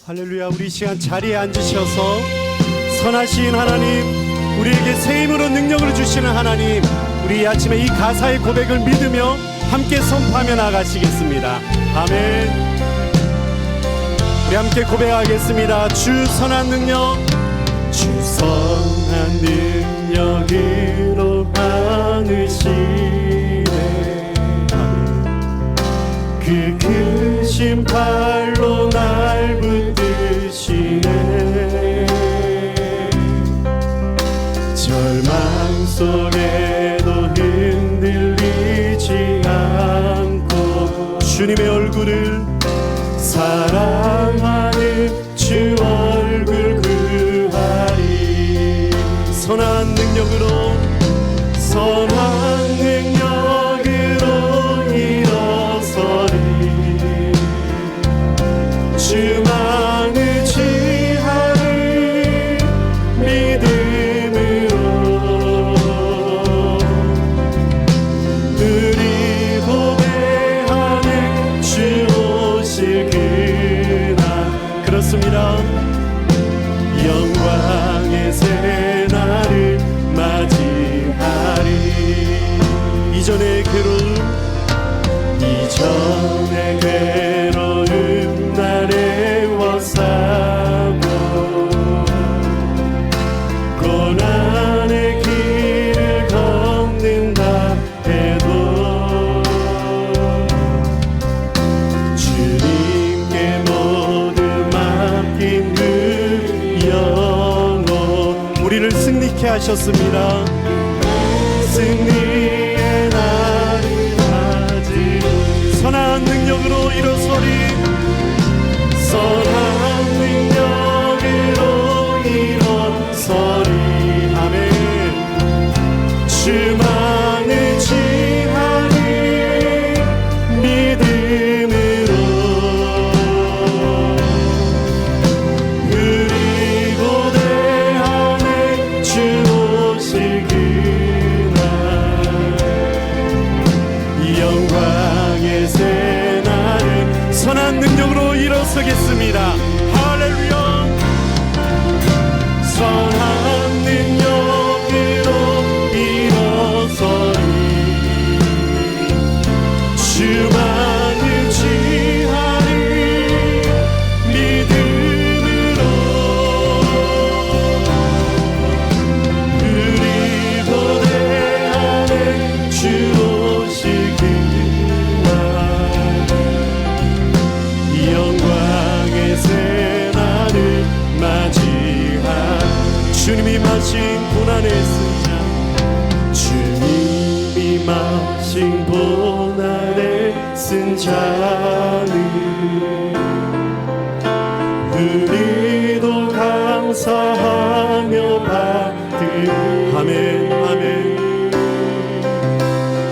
할렐루야. 우리 시간 자리에 앉으셔서 선하신 하나님, 우리에게 새 힘으로 능력을 주시는 하나님, 우리 아침에 이 가사의 고백을 믿으며 함께 선포하며 나가시겠습니다. 아멘. 우리 함께 고백하겠습니다. 주 선한 능력, 주 선한 능력으로 안으시네. 그 크신 팔로 날 붙드시네. 절망 속에도 흔들리지 않고 주님의 얼굴을 사랑하는 주 얼굴 구하리. 선한 능력으로, 선한 능력으로 일어서리. 주만 의지하리. 믿음으로 우리 고백하네. 주 오실 그날. 그렇습니다. 영광의 새날을 맞이하리. 이전의 괴로움, 이전의 괴로움 날 애워싸고 고난의 길을 걷는다 해도 주님께 모두 맡긴 그 영혼, 우리를 승리케 하셨습니다. 승리의 날이 맞이. 선한 능력으로 일어서리. 선한 능력으로 일어서리. 아멘. 주만 의지하리. 믿음으로 우리 고대하네. 주 오실 그날. 영광의 새날을 선한 능력으로 일어서겠습니다. 할렐루야. 선한 능력으로 일어서리. 주만 의지하리. 믿음으로 우리 고대하네. 주 오실 그날. 영광의 새날을 맞이한 주님이 마신 고난의 쓴잔. 주님이 마신 고난의 쓴잔을 우리도 감사하며 받으리. 아멘. 아멘.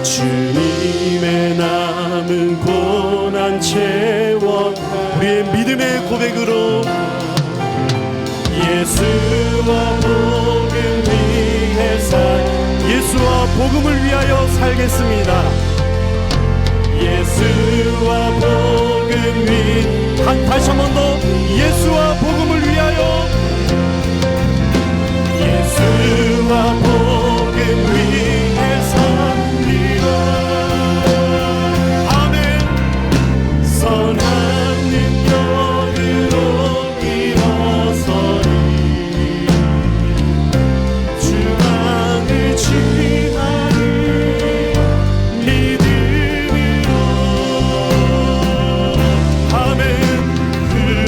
주님의 남은 고난 채워 우리의 믿음의 고백으로 예수와 복음 위해 예수와 복음을 위하여 살겠습니다. 예수와 복음 위. 다시 한 번 더. 예수와 복음을 위하여. 예수와 복음 위해 살리라. 아멘. 선한 능력으로 일어서리. 주만 의지하리. 믿음으로. 아멘. 우리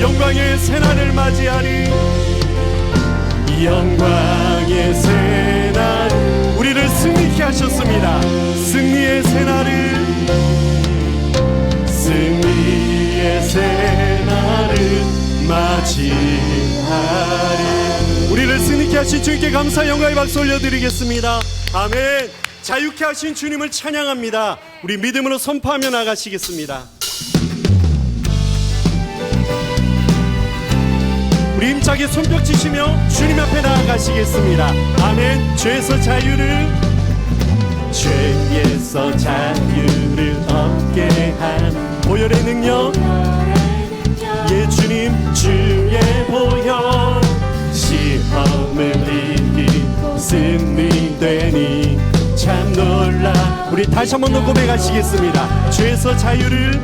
영광의 새날을 맞이하리. 영광의 새날, 우리를 승리케 하셨습니다. 승리의 새날을, 승리의 새날을 맞이하리. 우리를 승리케 하신 주님께 감사 영광의 박수 올려드리겠습니다. 아멘. 자유케 하신 주님을 찬양합니다. 우리 믿음으로 선포하며 나가시겠습니다. 우리 힘차게 손뼉 치시며 주님 앞에 나아가시겠습니다. 아멘. 죄에서 자유를, 죄에서 자유를 얻게 한 보혈의 능력, 예 주님 주의 보혈, 시험을 이기고 승리되니 참 놀라. 우리 다시 한 번 더 고백하시겠습니다. 죄에서 자유를,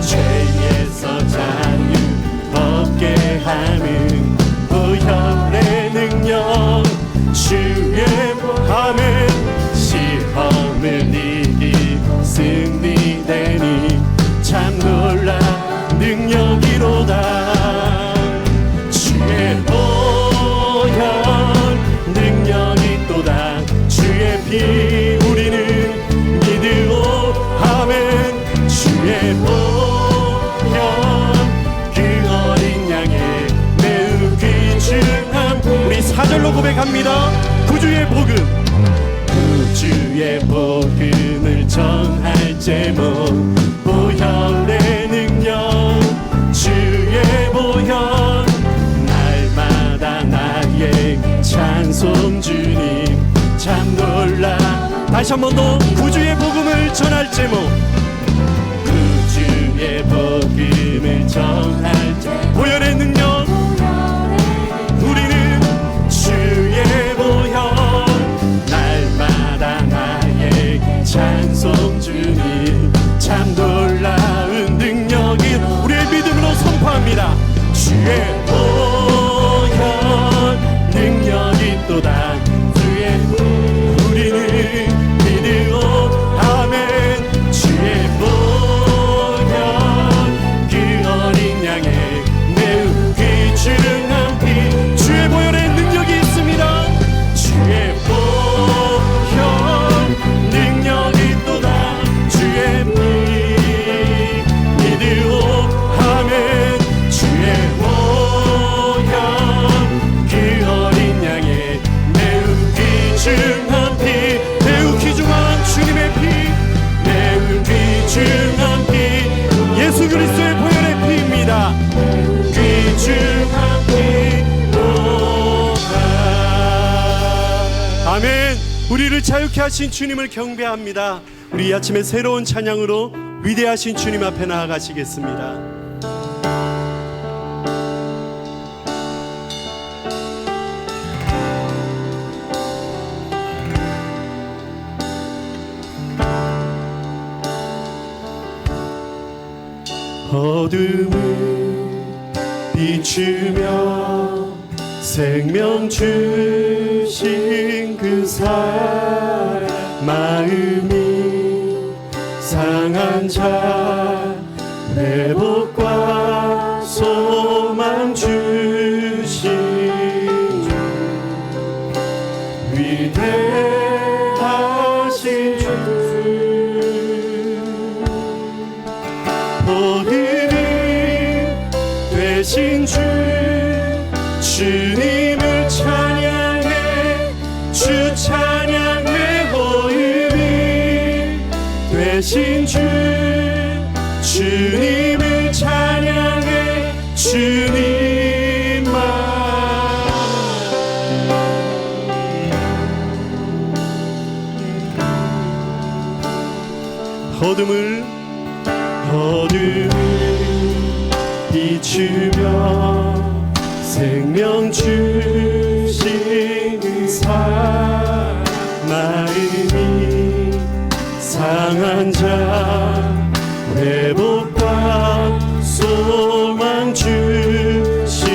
죄에서 자유 얻게 하는 보혈의 능력, 주의 아멘. 시험을 이기고 승리되니 참 놀라 능력이로다. 주의 보혈 능력이 또다. 주의 피 우리는 믿으오. 아멘. 주의 보혈 그 어린 양의 매우 귀중한, 우리 4절로 고백합니다. 구주의 복음, 구주의 복음을 전할 제목, 보혈의 능력, 주의 보혈 날마다 나의 찬송 주님 참 놀라. 다시 한 번 더 구주의 복음을 전할 제목, 구주의 복음을 전할 제목, 보혈의 능력, 우리는 주의 보혈 날마다 나의 찬송 주님 참 놀라운 능력이. 우리의 믿음으로 선포합니다. 주의 보혈 능력이 또다. 주의 우리는 믿으오. 아멘. 주의 보혈 그 어린 양의 매우 귀중한 피, 주의 보혈의 능력이 있습니다. 주의 보혈 능력이 또다. 주의 피 믿으오. 아멘. 주의 보혈 그 어린 양의 매우 귀중한 피, 매우 귀중한 주님의 피, 매우 귀중한 피, 예수 그리스도의 보혈의 피입니다. 귀중한 피로다. 아멘. 우리를 자유케 하신 주님을 경배합니다. 우리 이 아침에 새로운 찬양으로 위대하신 주님 앞에 나아가시겠습니다. 어둠을 비추며 생명 주신 그 사랑, 마음이 상한 자 회복과 소망 주신 위대하신 주, 보혈이 되신 주, 주님을 찬양해. 주 찬양해. 보혈이 되신 주, 주님을 찬양해. 주님만. 어둠을 비추며 생명 주신 그 사랑, 마음이 상한 자 회복과 소망 주신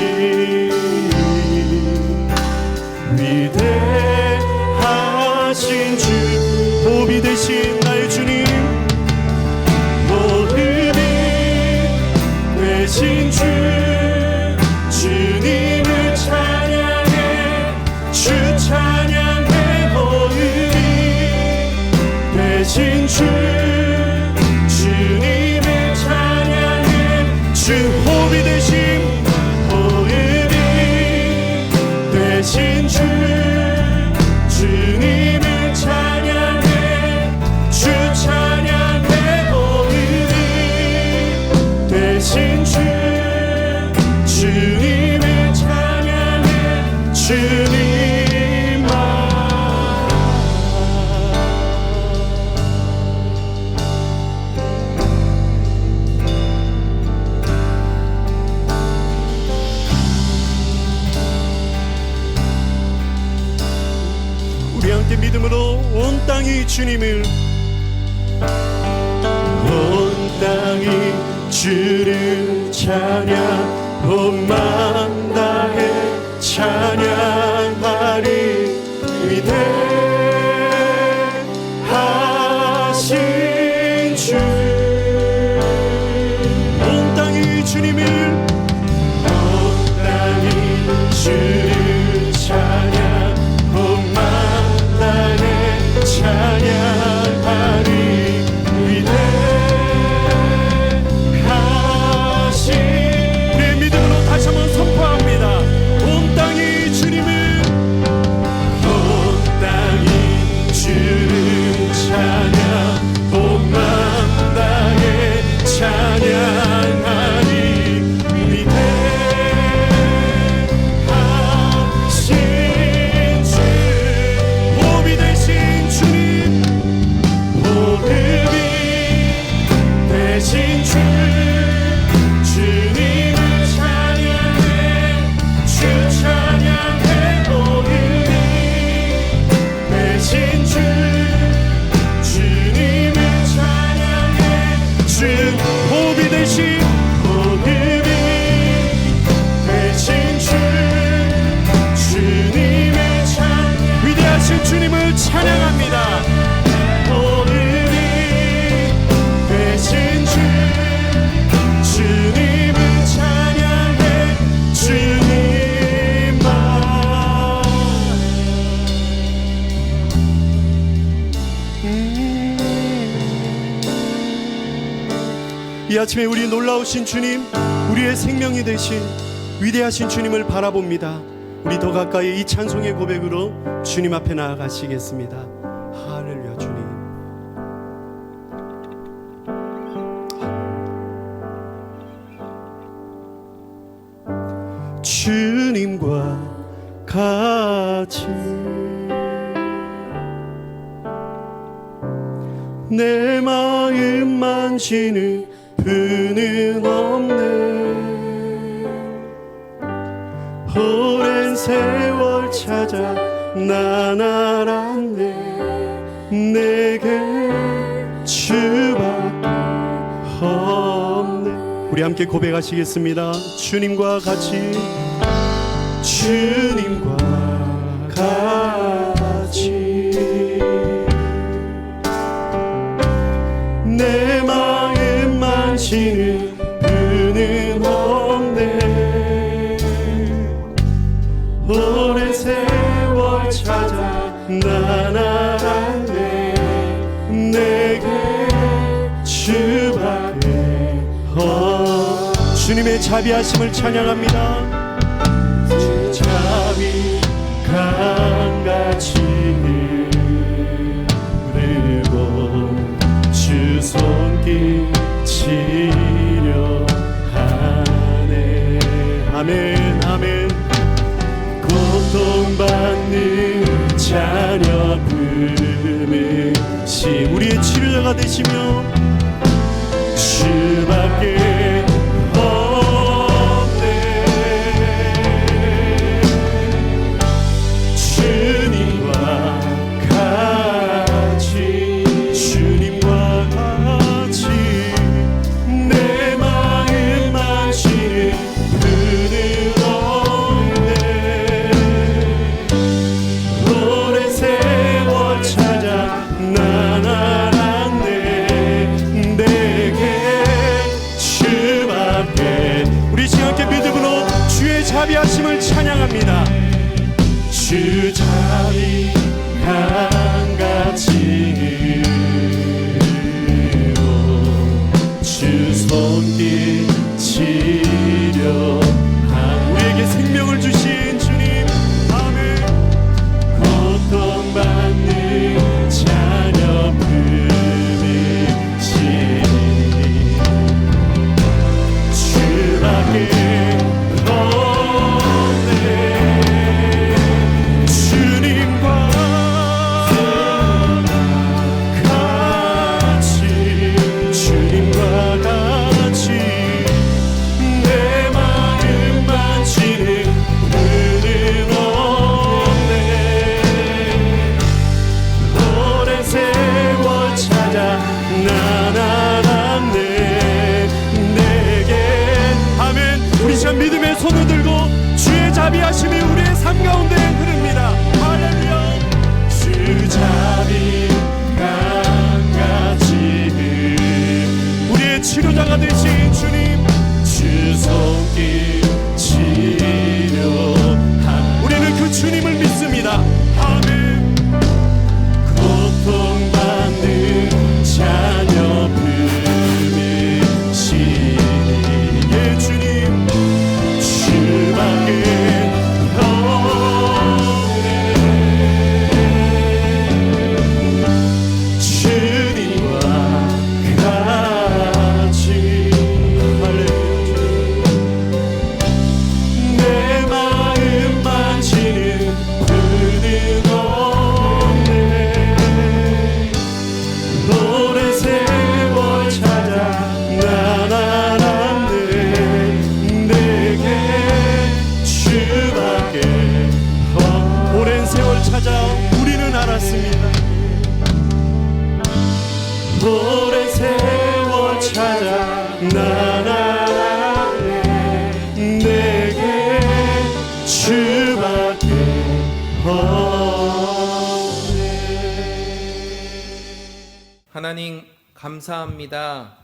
위대하신 주, 보비 되신 나의 주님, 보비 되신 주, 대신 주님의 찬양에 주 호흡이 되신 호흡이 대신 주님의 찬양에 주 찬양의 호흡이 대신 주님의 찬양에 주님만. 우리 함께 믿음으로 온 땅이 주님을, 온 땅이 주를 찬양, 온 마음 다해 찬양하리. 위대하신 주, 온 땅이 주님을, 온 땅이 주를 찬양, 온 마음 다해 찬양하리. 위대하신, 우리의 믿음으로 다시 한번 선포합니다. 온 땅이 주님을, 온 땅이 주를 찬양, 온 마음 다해 찬양하리. 위대하신 주, 호흡이 되신 주님, 호흡이 대신 주님을 찬양해, 주 찬양해. 호흡이 대신 주님을 찬양해, 주 호흡이 대신, 호흡이 대신 주님의 찬양, 위대하신 주님을 찬양합니다. 대신 주님을 찬양해, 주님만. 이 아침에 우리 놀라우신 주님, 우리의 생명이 되신 위대하신 주님을 바라봅니다. 우리 더 가까이 이 찬송의 고백으로 주님 앞에 나아가시겠습니다. 할렐루야. 주님, 주님과 같이 내 마음 만지는 분은 없네. 오랜 세월 찾아 난 알았네. 내게 주밖에 없네. 우리 함께 고백하시겠습니다. 주님과 같이, 주님과 같이 내 마음 만지는 분은 없네. 오랜 세월 찾아 난 알았네. 내게 주밖에 주님의 자비하심을 찬양합니다. 주 자비 강같이 흐르고 주 손길 치료하네. 아멘 아멘. 고통받는 자녀 품으시 우리의 치료자가 되시며 주밖에 없네. 주님과 같이 주님과 같이 내 마음 마시는 분은 없네. 오랜 세월 찾아 난 알았네. 내게 주밖에. 우리 지금께 믿음으로 주의 자비하심을 찬양합니다. 주 자비 강같이 감사합니다.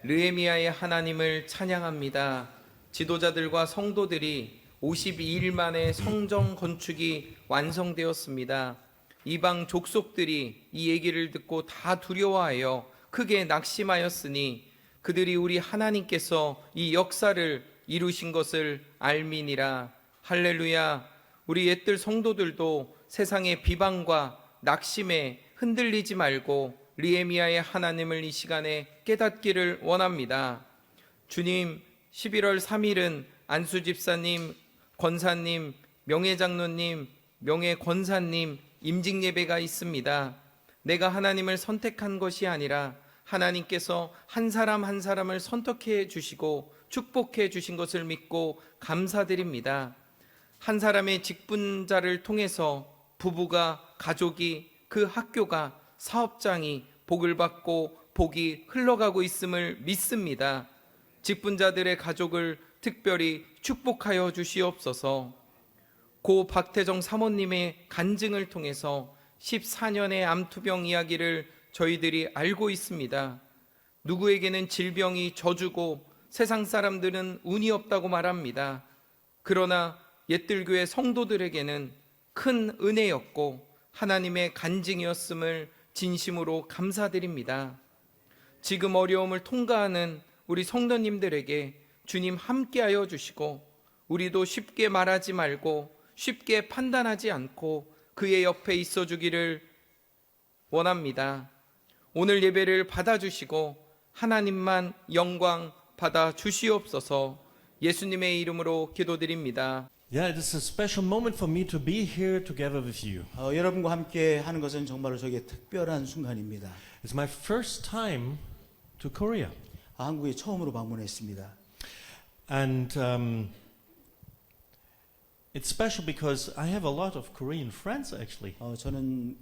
르헤미야의 하나님을 찬양합니다. 지도자들과 성도들이 52일 만에 성전 건축이 완성되었습니다. 이방 족속들이 이 얘기를 듣고 다 두려워하여 크게 낙심하였으니 그들이 우리 하나님께서 이 역사를 이루신 것을 알미니라. 할렐루야. 우리 옛들 성도들도 세상의 비방과 낙심에 흔들리지 말고 르헤미야의 하나님을 이 시간에 깨닫기를 원합니다. 주님, 11월 3일은 안수 집사님, 권사님, 명예장로님, 명예권사님 임직 예배가 있습니다. 내가 하나님을 선택한 것이 아니라 하나님께서 한 사람 한 사람을 선택해 주시고 축복해 주신 것을 믿고 감사드립니다. 한 사람의 직분자를 통해서 부부가, 가족이, 그 학교가, 사업장이 복을 받고 복이 흘러가고 있음을 믿습니다. 직분자들의 가족을 특별히 축복하여 주시옵소서. 고 박태정 사모님의 간증을 통해서 14년의 암투병 이야기를 저희들이 알고 있습니다. 누구에게는 질병이 저주고 세상 사람들은 운이 없다고 말합니다. 그러나 옛들교회 성도들에게는 큰 은혜였고 하나님의 간증이었음을 진심으로 감사드립니다. 지금 어려움을 통과하는 우리 성도님들에게 주님 함께하여 주시고 우리도 쉽게 말하지 말고 쉽게 판단하지 않고 그의 옆에 있어 주기를 원합니다. 오늘 예배를 받아주시고 하나님만 영광 받아 주시옵소서. 예수님의 이름으로 기도드립니다. Yeah, it is a special moment for me to be here together with you. 여러분과 함께 하는 것은 정말로 저에게 특별한 순간입니다. It's my first time to Korea. 한국에 처음으로 방문했습니다. And it's special because I have a lot of Korean friends actually. 저는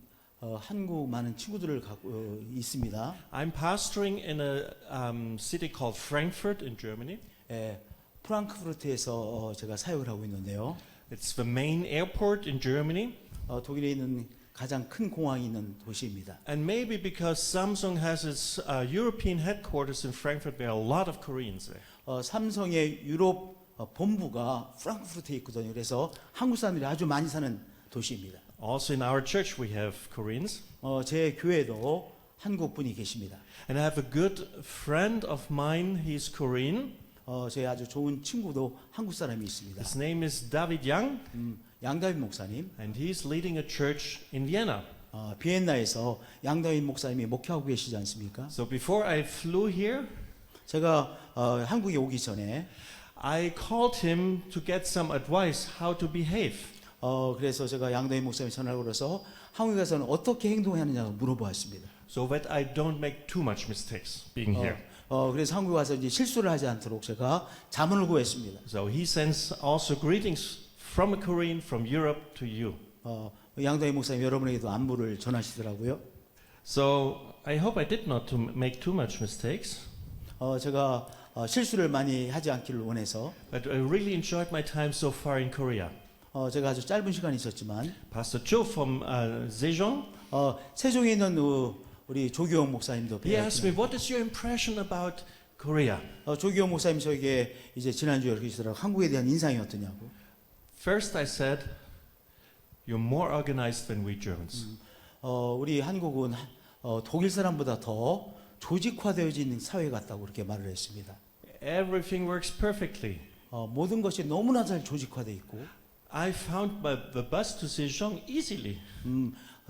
한국 많은 친구들을 갖고 있습니다. I'm pastoring in a city called Frankfurt in Germany. 프랑크푸르트에서 제가 사역을 하고 있는데요. It's the main airport in Germany. 독일에 있는 가장 큰 공항이 있는 도시입니다. And maybe because Samsung has its European headquarters in Frankfurt, there are a lot of Koreans there. 삼성의 유럽 본부가 프랑크푸르트에 있거든요. 그래서 한국 사람들이 아주 많이 사는 도시입니다. Also in our church we have Koreans. 제 교회도 한국 분이 계십니다. And I have a good friend of mine, he's Korean. 제 아주 좋은 친구도 한국 사람이 있습니다. His name is David Young. 양다윗 목사님. And he's leading a church in Vienna. 비엔나에서 양다윗 목사님이 목회하고 계시지 않습니까? So before I flew here, 제가 한국에 오기 전에 I called him to get some advice how to behave. 그래서 제가 양다윗 목사님 전화를 걸어서 한국에 가서는 어떻게 행동해야 하느냐고 물어보았습니다. So that I don't make too much mistakes being here. 그래서 한국에 와서 이제 실수를 하지 않도록 제가 자문을 구했습니다. So he sends also greetings from a Korean from Europe to you. 양다윗 목사님 여러분에게도 안부를 전하시더라고요. So I hope I did not to make too much mistakes. 제가 실수를 많이 하지 않기를 원해서. But I really enjoyed my time so far in Korea. 제가 아주 짧은 시간이 있었지만 Pastor Cho from Sejong, 세종에 있는 우리 조기영 목사님도 he asked me, what is your impression about Korea? 조기영 목사님 저에게 이제 지난주에 이렇게 주시더라고요. 한국에 대한 인상이 어떠냐고. First I said, you're more organized than we Germans. 우리 한국은 독일 사람보다 더 조직화되어져 있는 사회 같다고 그렇게 말을 했습니다. Everything works perfectly. 모든 것이 너무나 잘 조직화되어 있고. I found the bus to Sejong easily.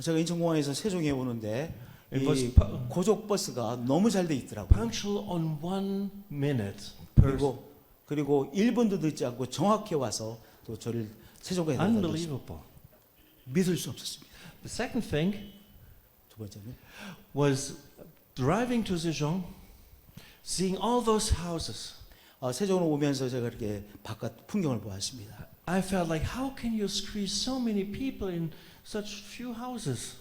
제가 인천공항에서 세종에 오는데 It was 고속 버스가 너무 잘 돼 있더라고요. punctual on 1 minute. 그리고 1분도 늦지 않고 정확히 와서 또 저를 세종까지 데려다 줬습니다. Unbelievable. 믿을 수 없었습니다. The second thing 두 번째는 was driving to Sejong, seeing all those houses. 세종으로 오면서 제가 이렇게 바깥 풍경을 보았습니다. I felt like how can you squeeze so many people in such few houses?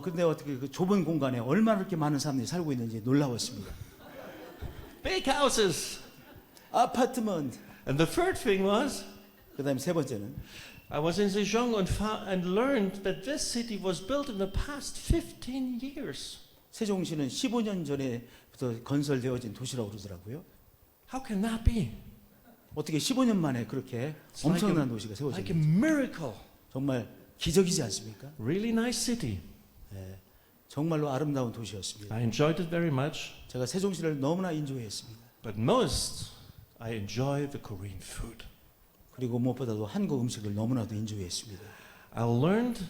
근데 어떻게 그 좁은 공간에 얼마나 그렇게 많은 사람들이 살고 있는지 놀라웠습니다. Big houses. 아파트먼트. And the third thing was, 그다음에 세 번째는 I was in Sejong and learned that this city was built in the past 15 years. 세종시는 15년 전에부터 건설되어진 도시라고 그러더라고요. How can that be? 어떻게 15년 만에 그렇게 It's like 엄청난 a- 도시가 Like 세워졌는지 a miracle. 정말 기적이지 않습니까? Really nice city. 예, 정말로 아름다운 도시였습니다. I enjoyed it very much. 제가 세종시를 너무나 인조했습니다. But most, I enjoy the Korean food. 그리고 무엇보다도 한국 음식을 너무나도 인조했습니다. I learned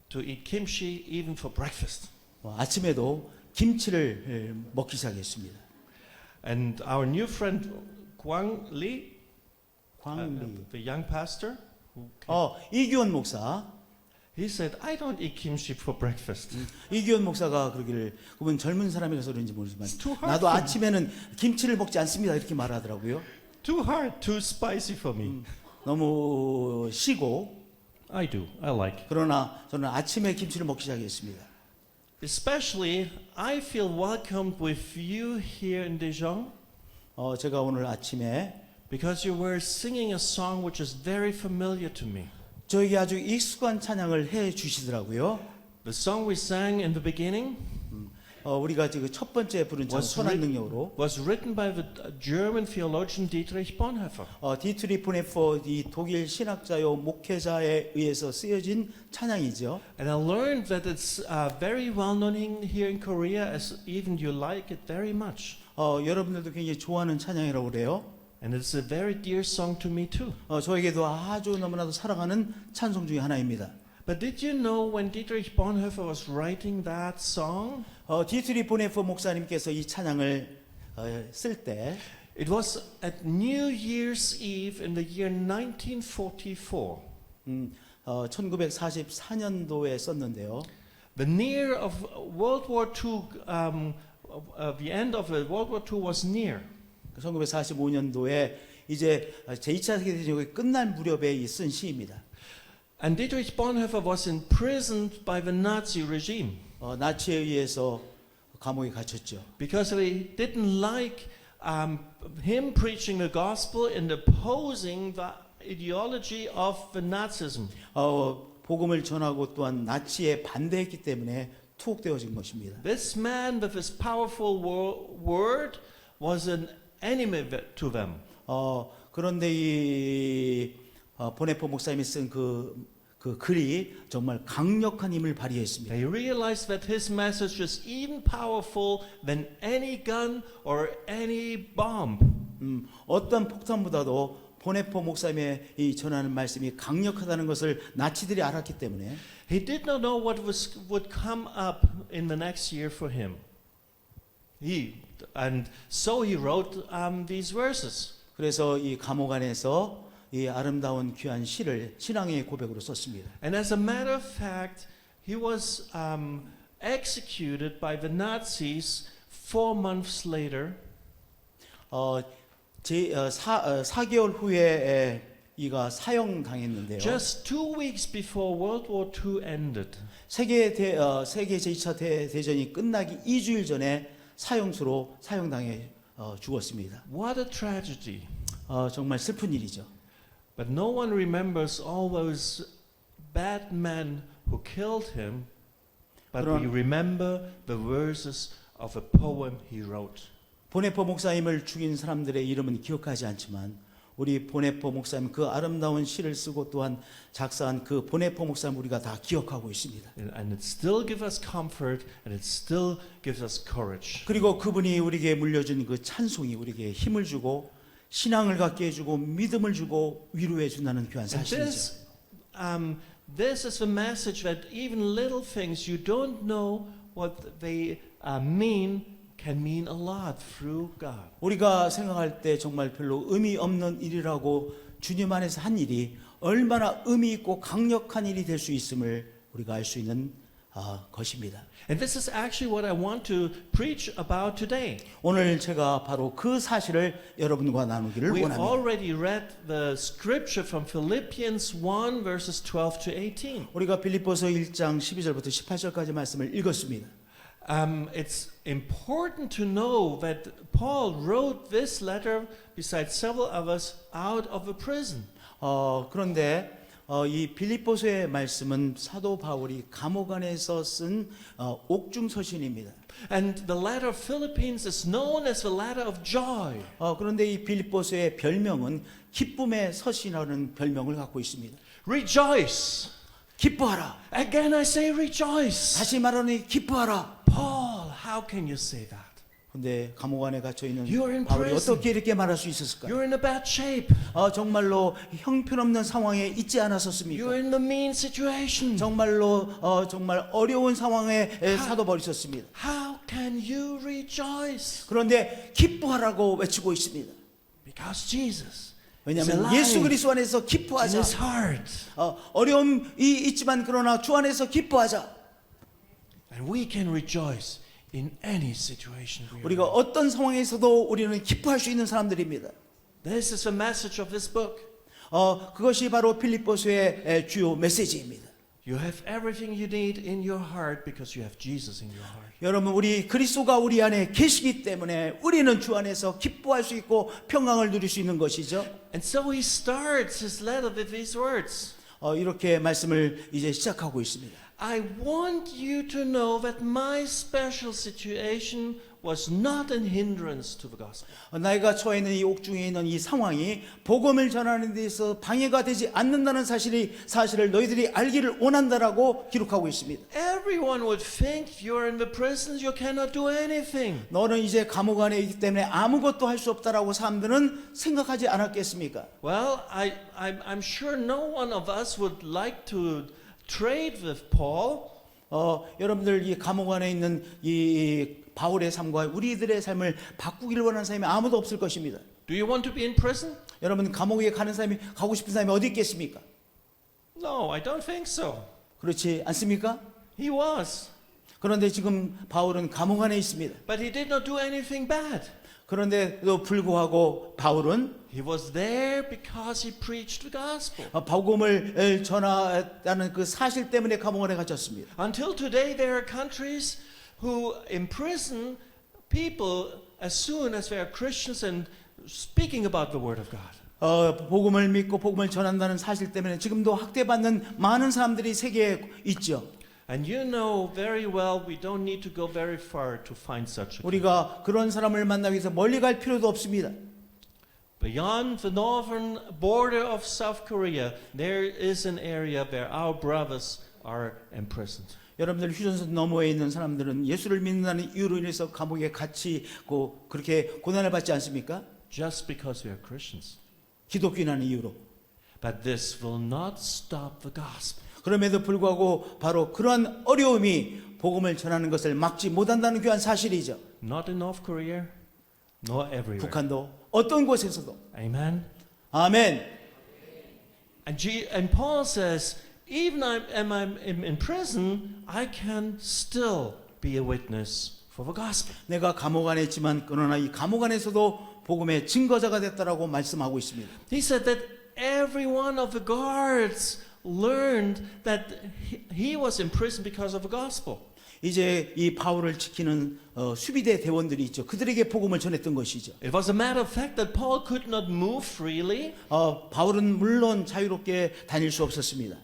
to eat kimchi even for breakfast. 아침에도 김치를 먹기 시작했습니다. And our new friend Kwang Lee, 광리. the young pastor, who came, 이규원 목사. he said, I don't eat kimchi for breakfast. 이규원 목사가 그러기를 그분 젊은 사람이라서 그런지 모르지만 It's too hard 나도 for me. 아침에는 김치를 먹지 않습니다 이렇게 말하더라고요. Too hard, too spicy for me. 너무 시고 I do, I like it. 그러나 저는 아침에 김치를 먹기 시작했습니다. Especially, I feel welcomed with you here in Daejeon 제가 오늘 아침에 because you were singing a song which is very familiar to me. 저에게 아주 익숙한 찬양을 해 주시더라고요. The song we sang in the beginning 우리가 지금 첫 번째 부른 찬 Was 선한 written- 능력으로 was written by the German theologian Dietrich Bonhoeffer. 디트리 보네퍼 이 독일 신학자요 목회자에 의해서 쓰여진 찬양이죠. And I learned that it's very well known here in Korea, as even you like it very much. 여러분들도 굉장히 좋아하는 찬양이라고 그래요. And it's a very dear song to me too. 저에게도 아주 너무나도 사랑하는 찬송 중에 하나입니다. But did you know when Dietrich Bonhoeffer was writing that song, 디트리 보네퍼 목사님께서 이 찬양을 쓸 때 it was at New Year's Eve in the year 1944. 1944년도에 썼는데요. The near of World War II, the end of World War II was near. 1945년도에 이제 제2차 세계대전이 끝날 무렵에 쓴 시입니다. And Dietrich Bonhoeffer was imprisoned by the Nazi regime 나치에 의해서 감옥에 갇혔죠. because they didn't like him preaching the gospel and opposing the ideology of the Nazism. 복음을 전하고 또한 나치에 반대했기 때문에 투옥되어진 것입니다. This man with his powerful word was an enemy to them. 그런데 이 보네퍼 목사님이 쓴 그 글이 정말 강력한 힘을 발휘했습니다. They realized that his message was even powerful than any gun or any bomb. 어떤 폭탄보다도 보네퍼 목사님의 이 전하는 말씀이 강력하다는 것을 나치들이 알았기 때문에 He did not know what would come up in the next year for him. So he wrote these verses. 그래서 이 감옥 안에서 이 아름다운 귀한 시를 신앙의 고백으로 썼습니다. And as a matter of fact, he was executed by the Nazis 4 months later. 4개월 후에 이가 사형당했는데요. Just 2 weeks before World War II ended. 세계 제2차 대전이 끝나기 2주일 전에 사형수로 사형당해 죽었습니다. What a tragedy. 정말 슬픈 일이죠. But no one remembers all those bad men who killed him, but we remember the verses of a poem he wrote. 보네퍼 목사님을 죽인 사람들의 이름은 기억하지 않지만 우리 보네퍼 목사님 그 아름다운 시를 쓰고 또한 작사한 그 보네퍼 목사님 우리가 다 기억하고 있습니다. And it still gives us comfort and it still gives us courage. 그리고 그분이 우리에게 물려준 그 찬송이 우리에게 힘을 주고 신앙을 갖게 해주고 믿음을 주고 위로해 준다는 귀한 And 사실이죠. this is the message that even little things you don't know what they mean can mean a lot through God. 우리가 생각할 때 정말 별로 의미 없는 일이라고 주님 안에서 한 일이 얼마나 의미 있고 강력한 일이 될 수 있음을 우리가 알 수 있는 것입니다. And this is actually what I want to preach about today. 오늘 제가 바로 그 사실을 여러분과 나누기를 We 원합니다. already read the scripture from Philippians 1 verses 12 to 18. 우리가 빌립보서 1장 12절부터 18절까지 말씀을 읽었습니다. It's important to know that Paul wrote this letter, besides several others, out of a prison. 그런데 이 빌립보서의 말씀은 사도 바울이 감옥 안에서 쓴 옥중 서신입니다. And the letter of Philippines is known as the letter of joy. 그런데 이 빌립보서의 별명은 기쁨의 서신이라는 별명을 갖고 있습니다. Rejoice. 기뻐하라. Again I say rejoice. 다시 말하니 기뻐하라. Paul, how can you say that? 근데 감옥 안에 갇혀 있는 You're in 바울이 prison. 어떻게 이렇게 말할 수 있었을까요? You're in a bad shape. 정말로 형편없는 상황에 있지 않았었습니까? You're in the mean situation. 정말로 정말 어려운 상황에 사도 바울이 있었습니다. How can you rejoice? 그런데 기뻐하라고 외치고 있습니다. Because Jesus 왜냐하면 예수 그리스도 안에서 in 기뻐하자. his heart. 어려움이 있지만 그러나 주 안에서 기뻐하자. And we can rejoice in any situation we are 우리가 in. 어떤 상황에서도 우리는 기뻐할 수 있는 사람들입니다. This is the message of this book. 그것이 바로 빌립보서의 주요 메시지입니다. You have everything you need in your heart because you have Jesus in your heart. 여러분 우리 그리스도가 우리 안에 계시기 때문에 우리는 주 안에서 기뻐할 수 있고 평강을 누릴 수 있는 것이죠. And so he starts his letter with these words. 이렇게 말씀을 이제 시작하고 있습니다. I want you to know that my special situation was not an hindrance to the gospel. 나이가 처해 있는 이 옥중에 있는 이 상황이 복음을 전하는 데 있어 방해가 되지 않는다는 사실을 너희들이 알기를 원한다라고 기록하고 있습니다. Everyone would think you're in the prison, you cannot do anything. 너는 이제 감옥 안에 있기 때문에 아무것도 할 수 없다라고 사람들은 생각하지 않았겠습니까? Well, I'm sure no one of us would like to trade with Paul. 여러분들 이 감옥 안에 있는 이 바울의 삶과 우리들의 삶을 바꾸기를 원하는 사람이 아무도 없을 것입니다. Do you want to be in prison? 여러분 감옥에 가고 싶은 사람이 어디 있겠습니까? No, I don't think so. 그렇지 않습니까? He was. 그런데 지금 바울은 감옥 안에 있습니다. But he did not do anything bad. 그런데도 불구하고 바울은 He was there because he preached the gospel. 복음을 전하다는 그 사실 때문에 감옥 안에 갇혔습니다. Until today, there are countries who imprison people as soon as they are Christians and speaking about the Word of God. 복음을 믿고 복음을 전한다는 사실 때문에 지금도 학대받는 많은 사람들이 세계에 있죠. And you know very well we don't need to go very far to find such a case. 우리가 그런 사람을 만나기 위해서 멀리 갈 필요도 없습니다. Beyond the northern border of South Korea, there is an area where our brothers are imprisoned. 여러분들 휴전선 너머에 있는 사람들은 예수를 믿는다는 이유로 인해서 감옥에 갇히고 그렇게 고난을 받지 않습니까? Just because we are Christians. 기독교인이라는 이유로. But this will not stop the gospel. 그럼에도 불구하고 바로 그러한 어려움이 복음을 전하는 것을 막지 못한다는 귀한 사실이죠. Not in North Korea, nor everywhere. 북한도 어떤 곳에서도. Amen. 아멘. And Paul says, even I'm in prison, I can still be a witness for the gospel. 내가 감옥 안에 있지만 그러나 이 감옥 안에서도 복음의 증거자가 됐다라고 말씀하고 있습니다. He said that every one of the guards learned that he was in prison because of the gospel. 이제 이 바울을 지키는 수비대 대원들이 있죠. 그들에게 복음을 전했던 것이죠. It was a matter of fact that Paul could not move freely, 바울은 물론 자유롭게 다닐 수 없었습니다.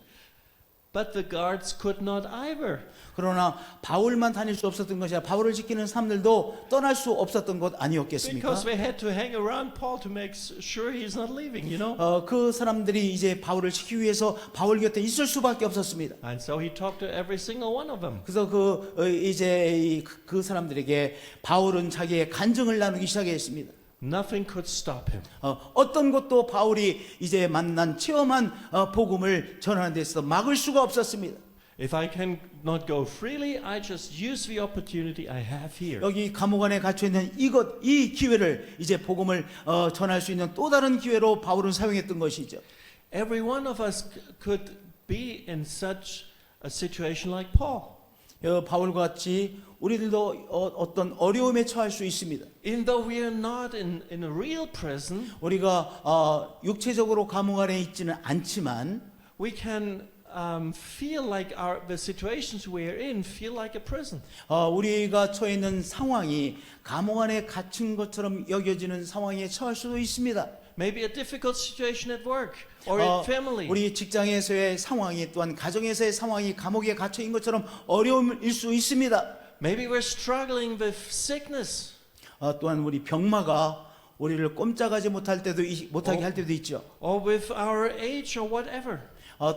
but the guards could not either. 그러나 바울만 다닐 수 없었던 것이 아니라 바울을 지키는 사람들도 떠날 수 없었던 것 아니었겠습니까? Because they had to hang around Paul to make sure he's not leaving, you know. 그 사람들이 이제 바울을 지키기 위해서 바울 곁에 있을 수밖에 없었습니다. And so he talked to every single one of them. 그래서 그 사람들에게 바울은 자기의 간증을 나누기 시작했습니다. Nothing could stop him. 어떤 것도 바울이 이제 체험한 복음을 전하는 데서 막을 수가 없었습니다. If I can not go freely, I just use the opportunity I have here. 여기 감옥 안에 갇혀 있는 이 기회를 이제 복음을 전할 수 있는 또 다른 기회로 바울은 사용했던 것이죠. Every one of us could be in such a situation like Paul. 바울과 같이 우리들도 어떤 어려움에 처할 수 있습니다. Even though we are not in a real prison, 우리가 육체적으로 감옥 안에 있지는 않지만 we can feel like the situations we are in feel like a prison. 우리가 처해 있는 상황이 감옥 안에 갇힌 것처럼 여겨지는 상황에 처할 수도 있습니다. maybe a difficult situation at work or 어, in family. 우리 직장에서의 상황이 또한 가정에서의 상황이 감옥에 갇혀인 것처럼 어려움일 수 있습니다. Maybe we're struggling with sickness. 또한 우리 병마가 우리를 꼼짝하지 못하게 할 때도 있죠. Or with our age or whatever.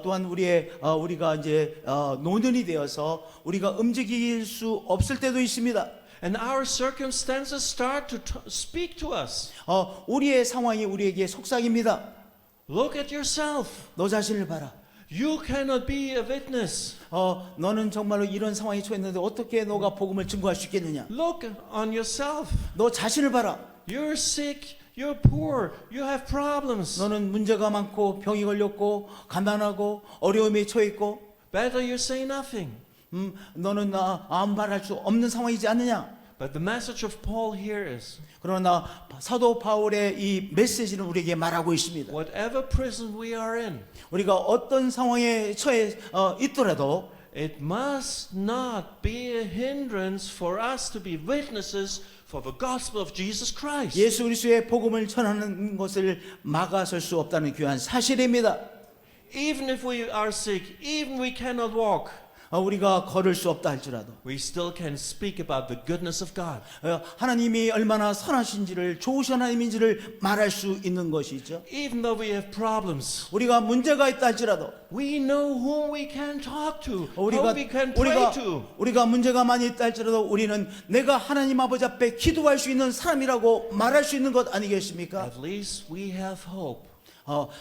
또한 우리가 이제 노년이 되어서 우리가 움직일 수 없을 때도 있습니다. And our circumstances start to speak to us. 우리의 상황이 우리에게 속삭입니다. Look at yourself. 너 자신을 봐라. You cannot be a witness. 너는 정말로 이런 상황에 처했는데 어떻게 너가 복음을 증거할 수 있겠느냐? Look on yourself. 너 자신을 봐라. You're sick. You're poor. You have problems. 너는 문제가 많고 병이 걸렸고 가난하고 어려움에 처해 있고 Better you say nothing. 너는 아무 말할 수 없는 상황이지 않느냐? But the message of Paul here is, 그러나 사도 바울의 이 메시지는 우리에게 말하고 있습니다. whatever prison we are in, 우리가 어떤 상황에 처해 있더라도 it must not be a hindrance for us to be witnesses for the gospel of Jesus Christ. 예수 그리스도의 복음을 전하는 것을 막아설 수 없다는 귀한 사실입니다. Even if we are sick, even we cannot walk, 우리가 걸을 수 없다 할지라도 we still can speak about the goodness of God. 하나님이 얼마나 선하신지를 좋으신 하나님인지를 말할 수 있는 것이죠. Even though we have problems, 우리가 문제가 있다 할지라도 we know whom we can talk to, whom we can pray to. 우리가 문제가 많이 있다 할지라도 우리는 내가 하나님 아버지 앞에 기도할 수 있는 사람이라고 말할 수 있는 것 아니겠습니까? At least we have hope.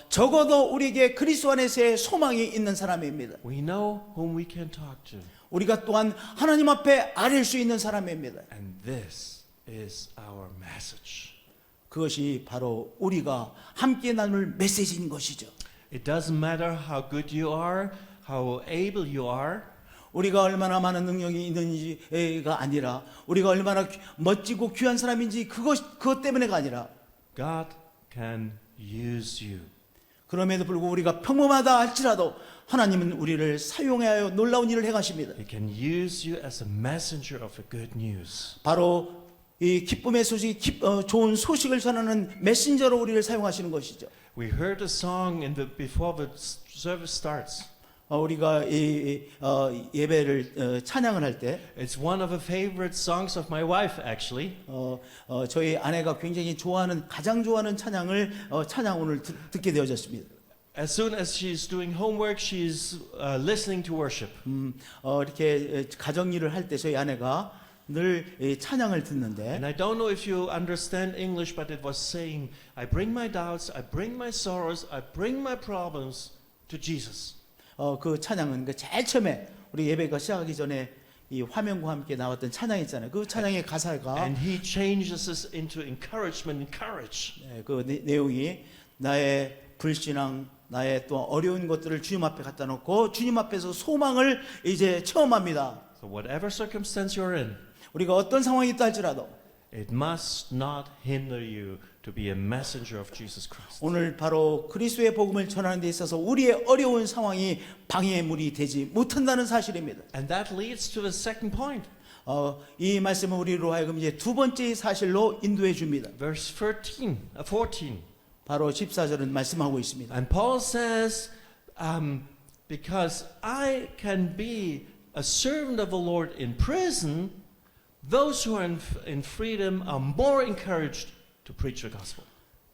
적어도 우리에게 그리스도 안에서의 소망이 있는 사람입니다. We know whom we can talk to. 우리가 또한 하나님 앞에 아뢰일 수 있는 사람입니다. And this is our message. 그것이 바로 우리가 함께 나눌 메시지인 것이죠. It doesn't matter how good you are, how able you are. 우리가 얼마나 많은 능력이 있는지가 아니라 우리가 얼마나 멋지고 귀한 사람인지 그것 때문에가 아니라 God can use you. 그럼에도 불구하고 우리가 평범하다 할지라도 하나님은 우리를 사용하여 놀라운 일을 행하십니다. He can use you as a messenger of the good news. 바로 이 기쁨의 소식, 좋은 소식을 전하는 메신저로 우리를 사용하시는 것이죠. We heard a song before the service starts. 우리가 예배를 찬양을 할 때 It's one of the favorite songs of my wife, actually. 저희 아내가 굉장히 가장 좋아하는 찬양 오늘 듣게 되어졌습니다. As soon as she's doing homework, she's listening to worship. 이렇게 가정 일을 할 때 저희 아내가 늘 찬양을 듣는데 And I don't know if you understand English, but it was saying, I bring my doubts, I bring my sorrows, I bring my problems to Jesus. 그 찬양은 제일 처음에 우리 예배가 시작하기 전에 이 화면과 함께 나왔던 찬양 있잖아요. 그 찬양의 가사가 And he changes us into encouragement and courage. 그 내용이 나의 불신앙, 나의 또 어려운 것들을 주님 앞에 갖다 놓고 주님 앞에서 소망을 이제 체험합니다. So whatever circumstance you're in, 우리가 어떤 상황이 있다 할지라도 it must not hinder you to be a messenger of Jesus Christ. 오늘 바로 그리스도의 복음을 전하는 데 있어서 우리의 어려운 상황이 방해물이 되지 못한다는 사실입니다. And that leads to the second point. 이 말씀은 우리로 하여금 이제 두 번째 사실로 인도해 줍니다. Verse 14. 바로 14절은 말씀하고 있습니다. And Paul says, because I can be a servant of the Lord in prison, those who are in freedom are more encouraged to preach the gospel.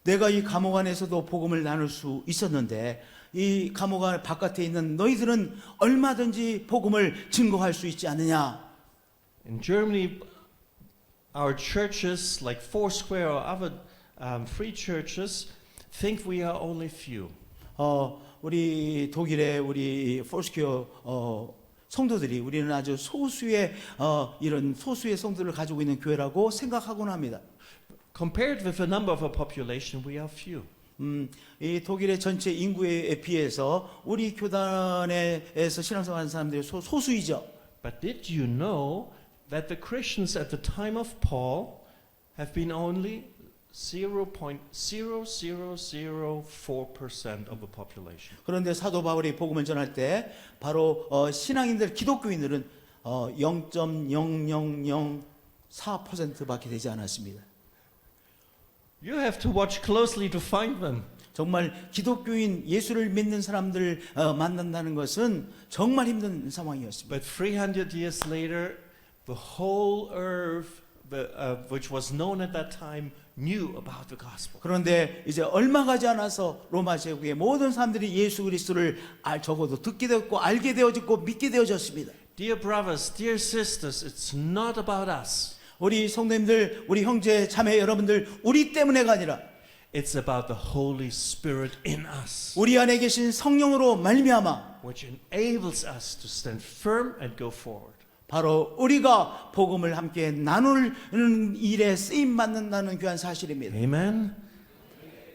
내가 이 감옥 안에서도 복음을 나눌 수 있었는데 이 감옥 안 바깥에 있는 너희들은 얼마든지 복음을 증거할 수 있지 않느냐. In Germany, our churches like Foursquare or other free churches think we are only few. 우리 독일의 우리 포스큐어 성도들이 우리는 아주 소수의 이런 소수의 성도를 가지고 있는 교회라고 생각하곤 합니다. Compared with the number of our population, we are few. 이 독일의 전체 인구에 비해서 우리 교단에서 신앙생활하는 사람들이 소수이죠. But did you know that the Christians at the time of Paul have been only 0.0004% of the population? 그런데 사도 바울이 복음을 전할 때 바로 신앙인들 기독교인들은 0.0004%밖에 되지 않았습니다. You have to watch closely to find them. 정말 기독교인 예수를 믿는 사람들 만난다는 것은 정말 힘든 상황이었습니다. But 300 years later, the whole earth, which was known at that time, knew about the gospel. 그런데 이제 얼마 가지 않아서 로마 제국의 모든 사람들이 예수 그리스도를 적어도 듣게 되었고 알게 되어졌고 믿게 되어졌습니다. Dear brothers, dear sisters, it's not about us. 우리 성도님들, 우리 형제 자매 여러분들, 우리 때문에가 아니라 It's about the Holy Spirit in us, 우리 안에 계신 성령으로 말미암아 which enables us to stand firm and go forward. 바로 우리가 복음을 함께 나누는 일에 쓰임 받는다는 귀한 사실입니다. Amen.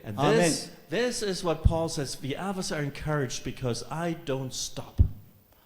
And Amen. this is what Paul says. The others are encouraged because I don't stop.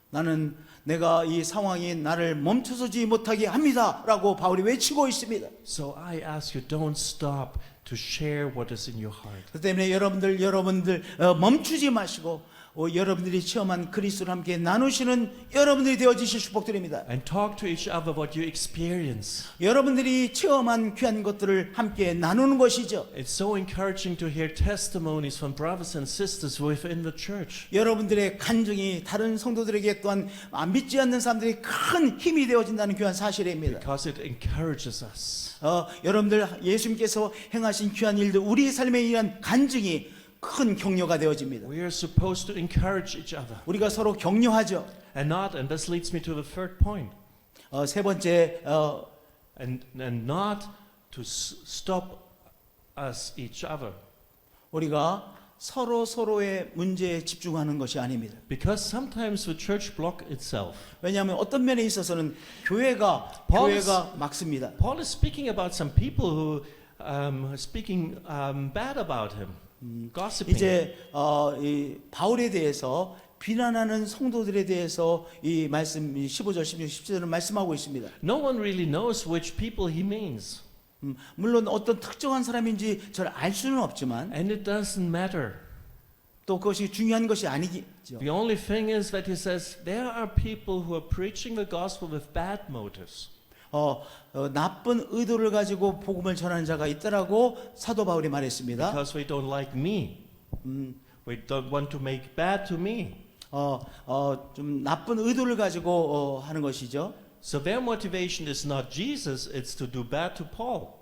나는 내가 이 상황이 나를 멈춰서지 못하게 합니다라고 바울이 외치고 있습니다. So I ask you, don't stop to share what is in your heart. 그 때문에 여러분들 멈추지 마시고 여러분들이 체험한 그리스도를 함께 나누시는 여러분들이 되어지실 축복드립니다. And talk to each other what you experience. 여러분들이 체험한 귀한 것들을 함께 나누는 것이죠. It's so encouraging to hear testimonies from brothers and sisters within the church. 여러분들의 간증이 다른 성도들에게 또한 믿지 않는 사람들이 큰 힘이 되어진다는 귀한 사실입니다. Because it encourages us. 여러분들 예수님께서 행하신 귀한 일들 우리 삶에 의한 간증이 큰 격려가 되어집니다. We are supposed to encourage each other. 우리가 서로 격려하죠. And this leads me to the third point. 세 번째 And not to stop us each other. 우리가 서로의 문제에 집중하는 것이 아닙니다. Because sometimes the church block itself. 왜냐하면 어떤 면에 있어서는 교회가 막습니다. Paul is speaking about some people who are speaking bad about him, gossiping. 이제 이 바울에 대해서 비난하는 성도들에 대해서 이 말씀 15절, 16절, 17절을 말씀하고 있습니다. No one really knows which people he means. 물론 어떤 특정한 사람인지 잘 알 수는 없지만 And it doesn't matter. 또 그것이 중요한 것이 아니죠. The only thing is that he says there are people who are preaching the gospel with bad motives. 나쁜 의도를 가지고 복음을 전하는 자가 있다라고 사도 바울이 말했습니다. Because they don't like me. They don't want to make bad to me. 좀 나쁜 의도를 가지고 하는 것이죠. So their motivation is not Jesus, it's to do bad to Paul.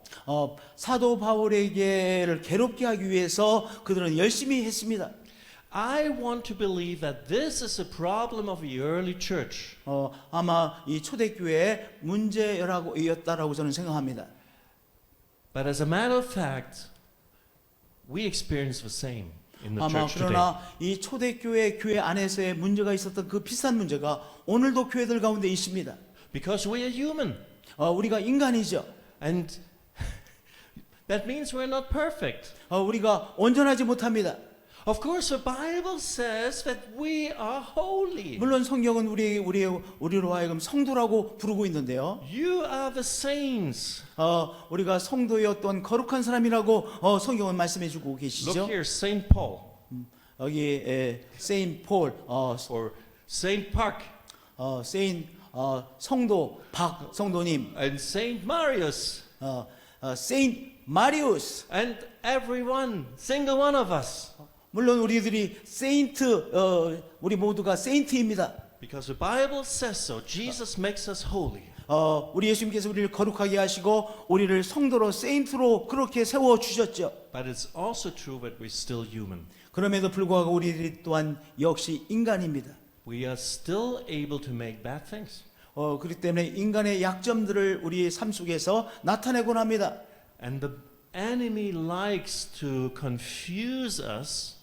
사도 바울에게를 괴롭게 하기 위해서 그들은 열심히 했습니다. I want to believe that this is a problem of the early church. 아마 이 초대교회의 문제였다라고 저는 생각합니다. But as a matter of fact, we experience the same in the 아마 church today. 그러나 이 초대교회 교회 안에서의 문제가 있었던 그 비슷한 문제가 오늘도 교회들 가운데 있습니다. Because we are human. 우리가 인간이죠. And that means we're not perfect. 우리가 온전하지 못합니다. Of course, the Bible says that we are holy. 물론 성경은 우리로 하여금 성도라고 부르고 있는데요. You are the saints. 우리가 성도였던 거룩한 사람이라고 성경은 말씀해주고 계시죠. Look here, Saint Paul 여기 세인 폴, or Saint Park 세인 성도 박 성도님, and Saint Marius 세인 마리우스. and everyone, single one of us. 물론 우리들이 세인트, 우리 모두가 세인트입니다. Because the Bible says so. Jesus makes us holy. 우리 예수님께서 우리를 거룩하게 하시고 우리를 성도로 세인트로 그렇게 세워 주셨죠. But it's also true that we're still human. 그럼에도 불구하고 우리들이 또한 역시 인간입니다. We are still able to make bad things. 그렇기 때문에 인간의 약점들을 우리의 삶 속에서 나타내곤 합니다. And the enemy likes to confuse us.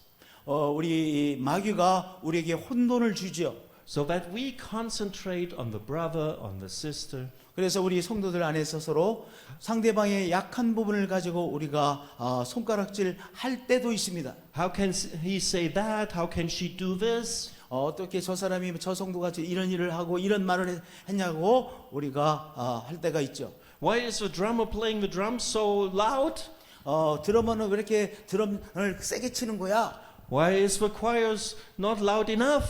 우리 마귀가 우리에게 혼돈을 주죠. So that we concentrate on the brother, on the sister. 그래서 우리 성도들 안에서 서로 상대방의 약한 부분을 가지고 우리가 손가락질 할 때도 있습니다. How can he say that? How can she do this? 어떻게 저 사람이 저 성도가 이런 일을 하고 이런 말을 했냐고 우리가 할 때가 있죠. Why is the drummer playing the drums so loud? 드러머는 왜 이렇게 드럼을 세게 치는 거야? Why is the choirs not loud enough?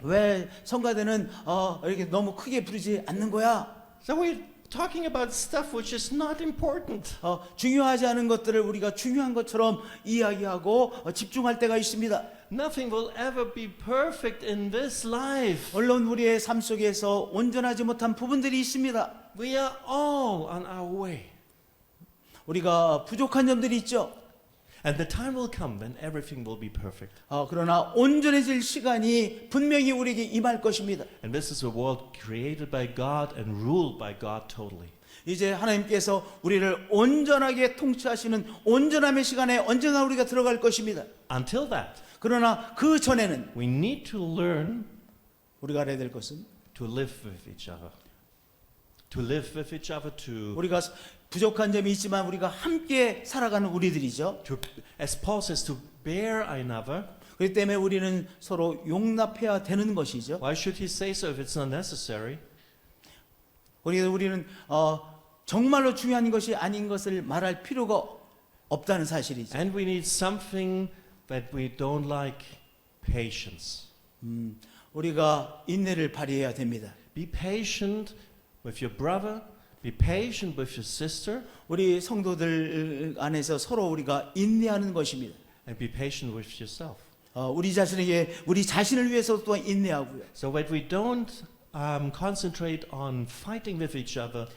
왜 성가대는 이렇게 너무 크게 부르지 않는 거야? So we talking about stuff which is not important. 중요하지 않은 것들을 우리가 중요한 것처럼 이야기하고 집중할 때가 있습니다. Nothing will ever be perfect in this life. 물론 우리의 삶 속에서 온전하지 못한 부분들이 있습니다. We are all on our way. 우리가 부족한 점들이 있죠. And the time will come when everything will be perfect. 그러나 온전해질 시간이 분명히 우리에게 임할 것입니다. And this is a world created by God and ruled by God totally. 이제 하나님께서 우리를 온전하게 통치하시는 온전함의 시간에 언젠가 우리가 들어갈 것입니다. Until that, 그러나 그 전에는 we need to learn 우리가 알아야 될 것은 to live with each other. To live with each other, 우리가 부족한 점이 있지만 우리가 함께 살아가는 우리들이죠. as Paul says, to bear another. 그렇기 때문에 우리는 서로 용납해야 되는 것이죠. Why should he say so if it's not necessary? 우리는 정말로 중요한 것이 아닌 것을 말할 필요가 없다는 사실이죠. And we need something that we don't like, patience. 우리가 인내를 발휘해야 됩니다. Be patient with your brother. Be patient with your sister. 우리 성도들 안에서 서로 우리가 인내하는 것입니다. And be patient with yourself. 우리 자신을 위해서 또한 인내하고요. So that we don't concentrate on fighting with each other,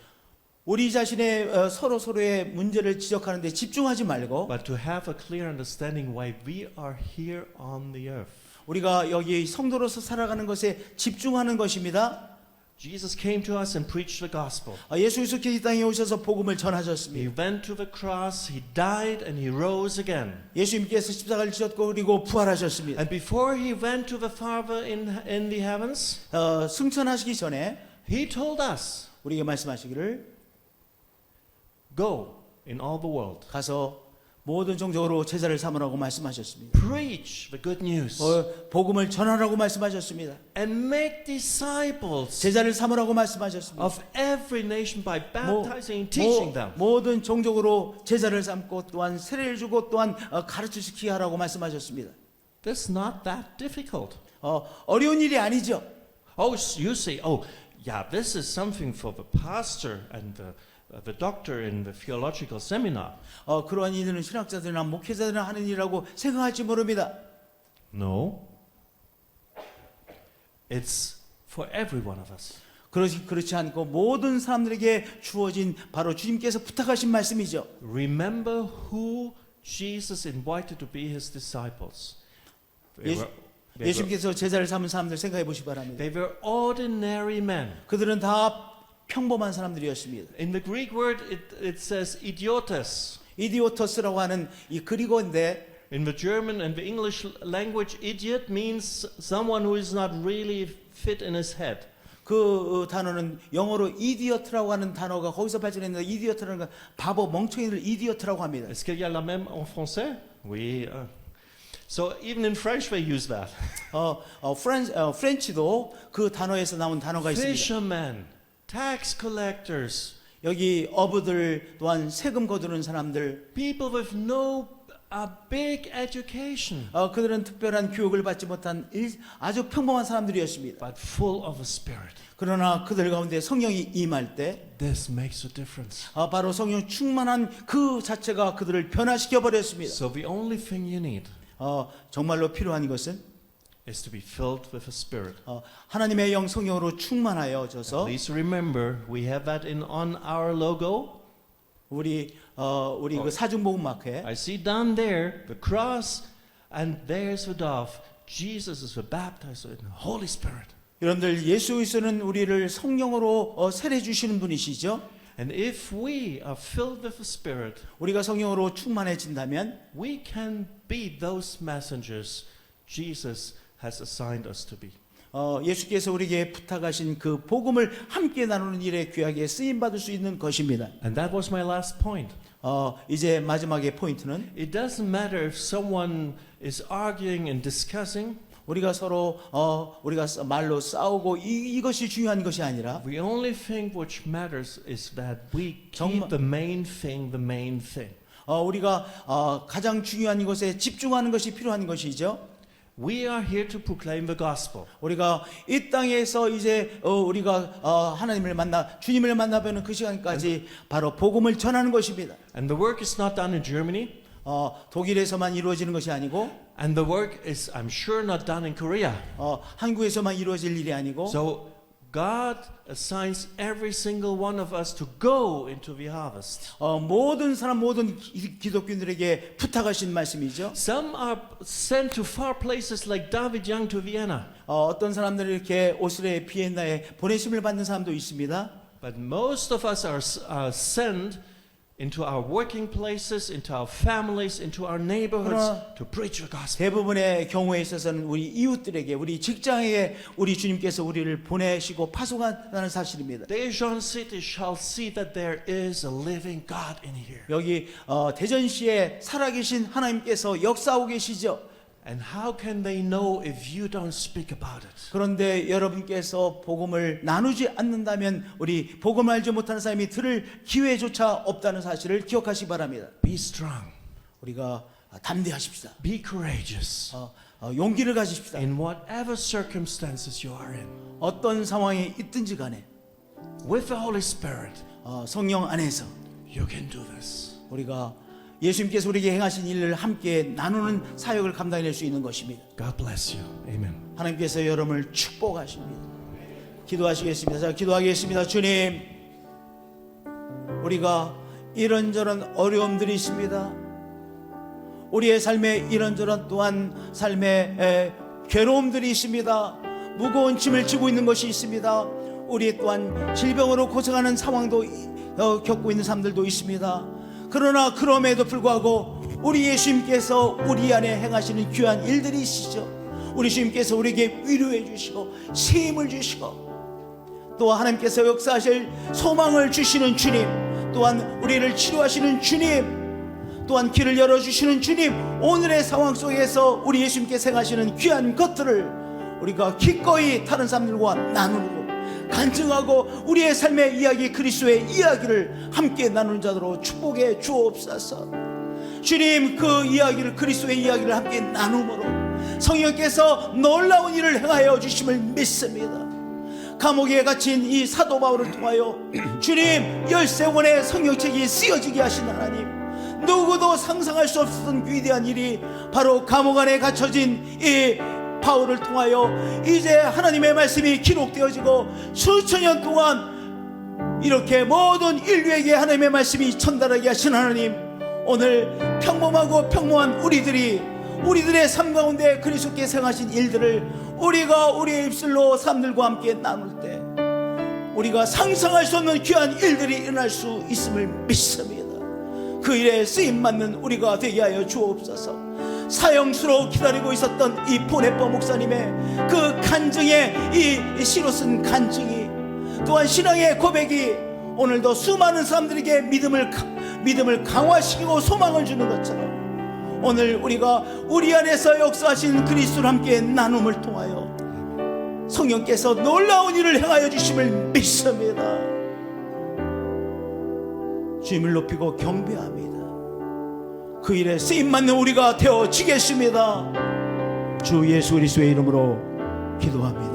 우리 자신의 서로의 문제를 지적하는 데 집중하지 말고 but to have a clear understanding why we are here on the earth. 우리가 여기 성도로서 살아가는 것에 집중하는 것입니다. Jesus came to us and preached the gospel. 예수께서 이 땅에 오셔서 복음을 He 전하셨습니다. went to the cross, he died, and he rose again. 예수님께서 십자가를 지셨고 그리고 부활하셨습니다. And before he went to the Father in the heavens, 승천하시기 전에 he told us, 우리에게 말씀하시기를 go in all the world. 가서 모든 종족으로 제자를 삼으라고 말씀하셨습니다. Preach the good news. 복음을 전하라고 말씀하셨습니다. And make disciples 제자를 삼으라고 말씀하셨습니다. of every nation by baptizing and teaching them. 모든 종족으로 제자를 삼고 또한 세례를 주고 또한 가르치시게 하라고 말씀하셨습니다. That's not that difficult. 어려운 일이 아니죠. Oh, you say, oh, yeah, this is something for the pastor and the doctor in the theological seminar. 그러한 이들은 신학자들이나 목회자들이나 하는 일이라고 생각할지 모릅니다. No. It's for every one of us. 그렇지 않고 모든 사람들에게 주어진 바로 주님께서 부탁하신 말씀이죠. Remember who Jesus invited to be his disciples. 예수님께서 제자를 삼은 사람들 생각해 보시기 바랍니다. They were ordinary men. 그들은 다 평범한 사람들이었습니다. In the Greek word, it says idiotes. 이디오터스라고 하는 이 그리고인데 In the German and the English language, idiot means someone who is not really fit in his head. 그 단어는 영어로 이디어트라고 하는 단어가 거기서 발전했는데 이디어트라는 건 바보 멍청이를 이디어트라고 합니다. Est-ce qu'il y a la même en français? Oui. So even in French they use that. 프렌치도 그 단어에서 나온 단어가 있습니다. Fishermen, tax collectors, 여기 어부들 또한 세금 거두는 사람들 people with no big education, 그들은 특별한 교육을 받지 못한 아주 평범한 사람들이었습니다. but full of a spirit. 그러나 그들 가운데 성령이 임할 때 This makes a difference. 바로 성령 충만한 그 자체가 그들을 변화시켜 버렸습니다. So the only thing you need 정말로 필요한 것은 is to be filled with a spirit. 하나님의 영 성령으로 충만하여져서 Please remember, we have that on our logo. 우리 그 사중복음 마크에 I see down there the cross, and there's the dove. Jesus is the baptizer in the Holy Spirit. 여러분들 예수 그리스도는 우리를 성령으로 세례 주시는 분이시죠. And if we are filled with the Spirit, 우리가 성령으로 충만해진다면 we can be those messengers Jesus has assigned us to be. 예수께서 우리에게 부탁하신 그 복음을 함께 나누는 일에 귀하게 쓰임 받을 수 있는 것입니다. And that was my last point. 이제 마지막의 포인트는 It doesn't matter if someone is arguing and discussing. 우리가 서로 우리가 말로 싸우고 이것이 중요한 것이 아니라 The only thing which matters is that we keep the main thing. 우리가 가장 중요한 것에 집중하는 것이 필요한 것이죠. We are here to proclaim the gospel. 우리가 이 땅에서 이제 우리가 하나님을 만나 주님을 만나보는 그 시간까지 바로 복음을 전하는 것입니다. And the work is not done in Germany. 독일에서만 이루어지는 것이 아니고 And the work is, I'm sure, not done in Korea. 한국에서만 이루어질 일이 아니고 So God assigns every single one of us to go into the harvest. 모든 사람 모든 기독교인들에게 부탁하신 말씀이죠. Some are sent to far places like David Young to Vienna. 어떤 사람들이 이렇게 오스트리아 비엔나에 보내심을 받는 사람도 있습니다. But most of us are sent into our working places, into our families, into our neighborhoods to preach the gospel. 대부분의 경우에 있어서는 우리 이웃들에게 우리 직장에 우리 주님께서 우리를 보내시고 파송한다는 사실입니다. Daejeon City shall see that there is a living God in here. 여기 대전시에 살아계신 하나님께서 역사하고 계시죠. And how can they know if you don't speak about it? 그런데 여러분께서 복음을 나누지 않는다면 우리 복음을 알지 못하는 사람이 들을 기회조차 없다는 사실을 기억하시기 바랍니다. Be strong. 우리가 담대하십시다. Be courageous. 용기를 가지십시다. In whatever circumstances you are in. 어떤 상황에 있든지 간에 With the Holy Spirit, 성령 안에서 you can do this. 우리가 예수님께서 우리에게 행하신 일을 함께 나누는 사역을 감당해낼 수 있는 것입니다. God bless you. Amen. 하나님께서 여러분을 축복하십니다. 기도하시겠습니다. 자, 기도하겠습니다. 주님, 우리가 이런저런 어려움들이 있습니다. 우리의 삶에 이런저런 또한 삶의 괴로움들이 있습니다. 무거운 짐을 지고 있는 것이 있습니다. 우리 또한 질병으로 고생하는 상황도 겪고 있는 사람들도 있습니다. 그러나 그럼에도 불구하고 우리 예수님께서 우리 안에 행하시는 귀한 일들이 있으시죠. 우리 주님께서 우리에게 위로해 주시고 힘을 주시고 또 하나님께서 역사하실 소망을 주시는 주님, 또한 우리를 치료하시는 주님, 또한 길을 열어주시는 주님, 오늘의 상황 속에서 우리 예수님께서 행하시는 귀한 것들을 우리가 기꺼이 다른 사람들과 나누고 간증하고 우리의 삶의 이야기, 그리스도의 이야기를 함께 나누는 자들로 축복해 주옵소서. 주님, 그 이야기를, 그리스도의 이야기를 함께 나눔으로 성령께서 놀라운 일을 행하여 주심을 믿습니다. 감옥에 갇힌 이 사도 바울을 통하여 주님, 13권의 성경책이 쓰여지게 하신 하나님, 누구도 상상할 수 없었던 위대한 일이 바로 감옥 안에 갇혀진 이 바울을 통하여 이제 하나님의 말씀이 기록되어지고 수천 년 동안 이렇게 모든 인류에게 하나님의 말씀이 전달하게 하신 하나님, 오늘 평범하고 평범한 우리들의 삶 가운데 그리스도께서 행하신 일들을 우리가 우리의 입술로 사람들과 함께 나눌 때 우리가 상상할 수 없는 귀한 일들이 일어날 수 있음을 믿습니다. 그 일에 쓰임받는 우리가 되게 하여 주옵소서. 사형수로 기다리고 있었던 이 보네퍼 목사님의 그 간증의 이 시로 쓴 간증이, 또한 신앙의 고백이 오늘도 수많은 사람들에게 믿음을 강화시키고 소망을 주는 것처럼 오늘 우리가 우리 안에서 역사하신 그리스도를 함께 나눔을 통하여 성령께서 놀라운 일을 행하여 주심을 믿습니다. 주님을 높이고 경배합니다. 그 일에 쓰임받는 우리가 되어지겠습니다. 주 예수 그리스도의 이름으로 기도합니다.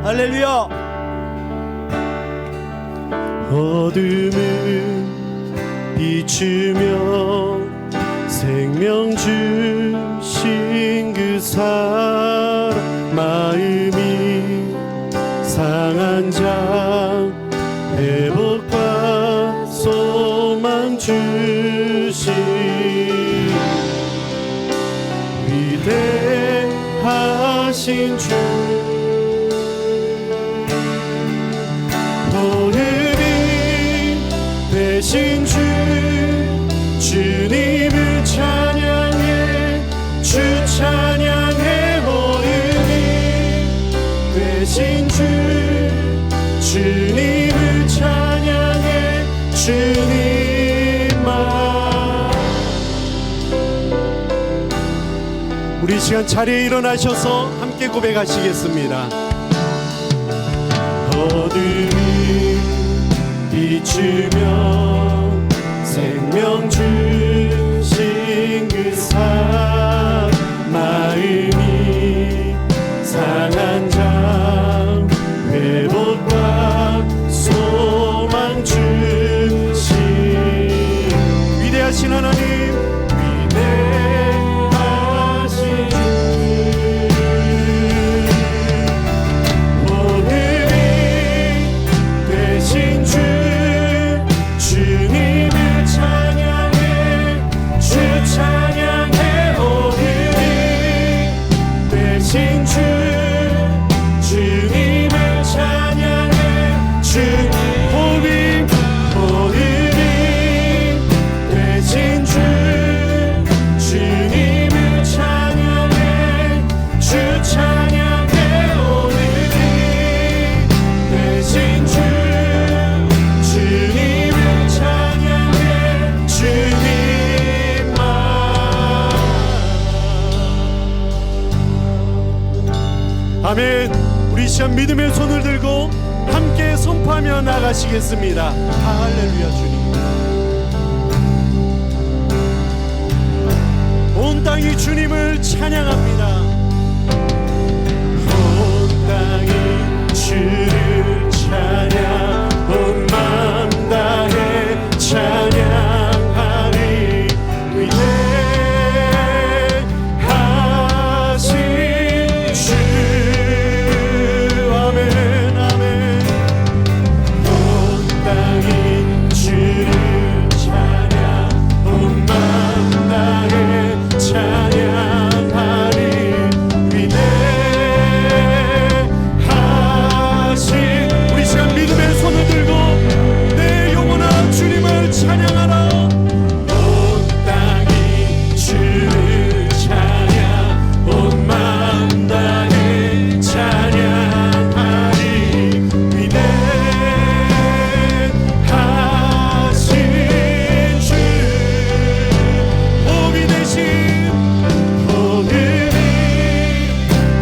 할렐루야. 어둠을 비추며 생명 주신 그 사람, 마음이 상한 자 회복과 소망 주신 위대하신 주, 오늘이 되신 주, 주님을 찬양해, 주 찬양해. 오늘이 되신 주, 주님을 찬양해, 주님만. 우리 시간 자리에 일어나셔서 함께 고백하시겠습니다. 어둠이 비추며 생명 주신 그 사람, 아멘. 우리 시간 믿음의 손을 들고 함께 선포하며 나가시겠습니다. 할렐루야. 주님, 온 땅이 주님을 찬양합니다. 온 땅이 주를 찬양, 온 마음 다해 찬양하리. 위대하신 주, 아멘 아멘. 온 땅이 주를 찬양, 온 마음 다해 찬양하리. 위대하신, 우리 시간 믿음의 손을 들고 내 영혼아 주님을 찬양하라. 온 땅이 주를 찬양, 온 마음 다해 찬양하리. 위대하신 주, 복이 되신, 복음이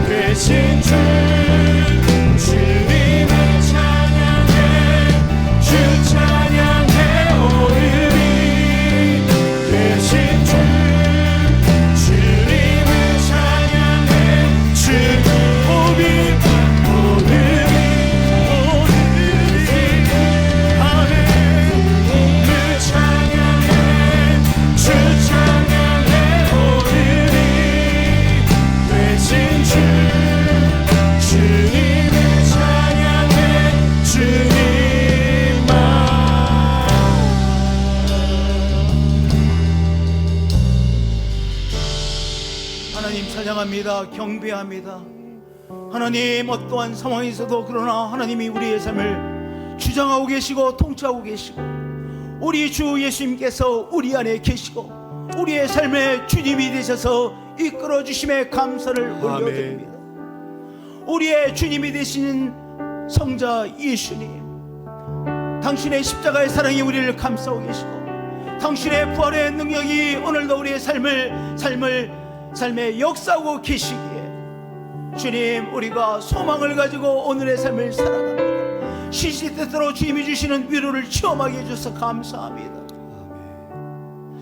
되신 주, 주님을 찬양해, 주 찬양해. 오늘이 되신 주, 주님을 찬양해, 주 복이, 오늘이, 아멘. 오늘 찬양해, 주 찬양해. 오늘이 되신 주, 주님을 찬양해, 주님만. 하나님 찬양합니다. 경배합니다. 하나님, 어떠한 상황에서도 그러나 하나님이 우리의 삶을 주장하고 계시고 통치하고 계시고, 우리 주 예수님께서 우리 안에 계시고 우리의 삶의 주님이 되셔서 이끌어 주심에 감사를 올려드립니다. 우리의 주님이 되시는 성자 예수님, 당신의 십자가의 사랑이 우리를 감싸고 계시고 당신의 부활의 능력이 오늘도 우리의 삶에 역사하고 계시기에 주님, 우리가 소망을 가지고 오늘의 삶을 살아갑니다. 시시때때로 주님이 주시는 위로를 체험하게 해주셔서 감사합니다.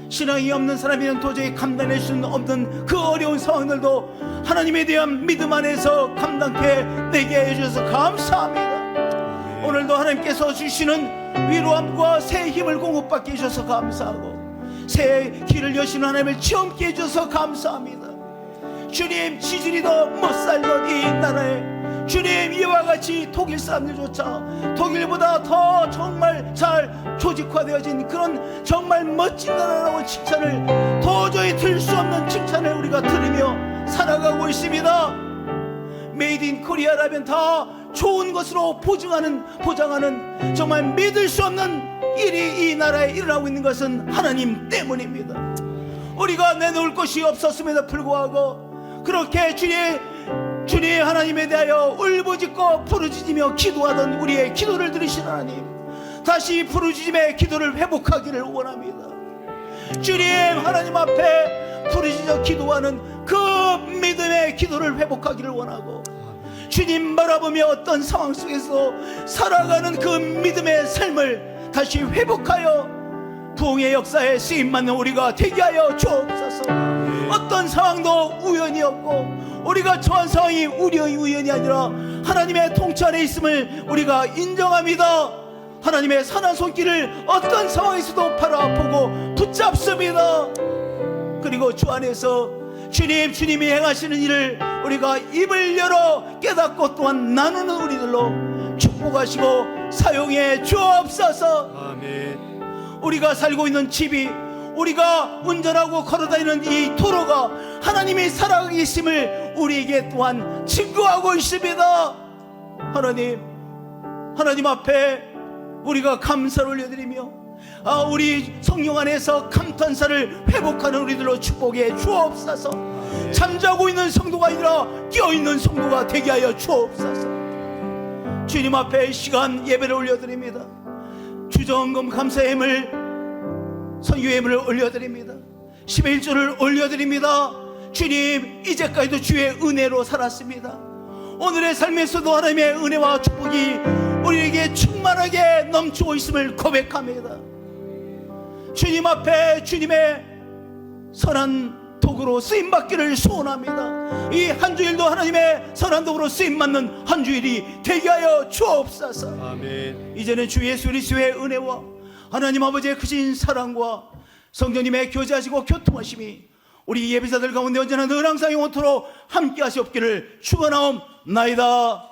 신앙이 없는 사람이면 도저히 감당할 수 없는 그 어려운 상황들도 하나님에 대한 믿음 안에서 감당케 되게 해주셔서 감사합니다. 오늘도 하나님께서 주시는 위로함과 새 힘을 공급받게 해주셔서 감사하고 새 길을 여시는 하나님을 체험케 해주셔서 감사합니다. 주님, 지질이 더 못살던 이 나라에 주님, 이와 같이 독일 사람들조차 독일보다 더 정말 잘 조직화되어진 그런 정말 멋진 나라라고 칭찬을, 도저히 들 수 없는 칭찬을 우리가 들으며 살아가고 있습니다. 메이드 인 코리아라면 다 좋은 것으로 보장하는 정말 믿을 수 없는 일이 이 나라에 일어나고 있는 것은 하나님 때문입니다. 우리가 내놓을 것이 없었음에도 불구하고 그렇게 주님 하나님에 대하여 울부짖고 부르짖으며 기도하던 우리의 기도를 들으신 하나님, 다시 부르짖음의 기도를 회복하기를 원합니다. 주님, 하나님 앞에 부르짖어 기도하는 그 믿음의 기도를 회복하기를 원하고, 주님 바라보며 어떤 상황 속에서 살아가는 그 믿음의 삶을 다시 회복하여 부흥의 역사에 쓰임받는 우리가 되게 하여 주옵소서. 어떤 상황도 우연이 없고 우리가 처한 상황이 우연이 아니라 하나님의 통치 안에 있음을 우리가 인정합니다. 하나님의 선한 손길을 어떤 상황에서도 바라보고 붙잡습니다. 그리고 주 안에서 주님이 행하시는 일을 우리가 입을 열어 깨닫고 또한 나누는 우리들로 축복하시고 사용해 주옵소서. 아멘. 우리가 살고 있는 집이, 우리가 운전하고 걸어다니는 이 도로가 하나님이 살아계심을 우리에게 또한 증거하고 있습니다. 하나님 앞에 우리가 감사를 올려드리며 우리 성령 안에서 감탄사를 회복하는 우리들로 축복해 주옵소서. 잠자고 있는 성도가 아니라 깨어있는 성도가 되게 하여 주옵소서. 주님 앞에 시간 예배를 올려드립니다. 주정금 감사예물, 선유예물을 올려드립니다. 11조를 올려드립니다. 주님, 이제까지도 주의 은혜로 살았습니다. 오늘의 삶에서도 하나님의 은혜와 축복이 우리에게 충만하게 넘치고 있음을 고백합니다. 주님 앞에 주님의 선한 도구로 쓰임받기를 소원합니다. 이 한 주일도 하나님의 선한 도구로 쓰임받는 한 주일이 되게 하여 주옵소서. 아멘. 이제는 주 예수 그리스도의 은혜와 하나님 아버지의 크신 사랑과 성령님의 교제하시고 교통하심이 우리 예배자들 가운데 언제나 늘 항상 영원토록 함께 하시옵기를 축원하옵나이다.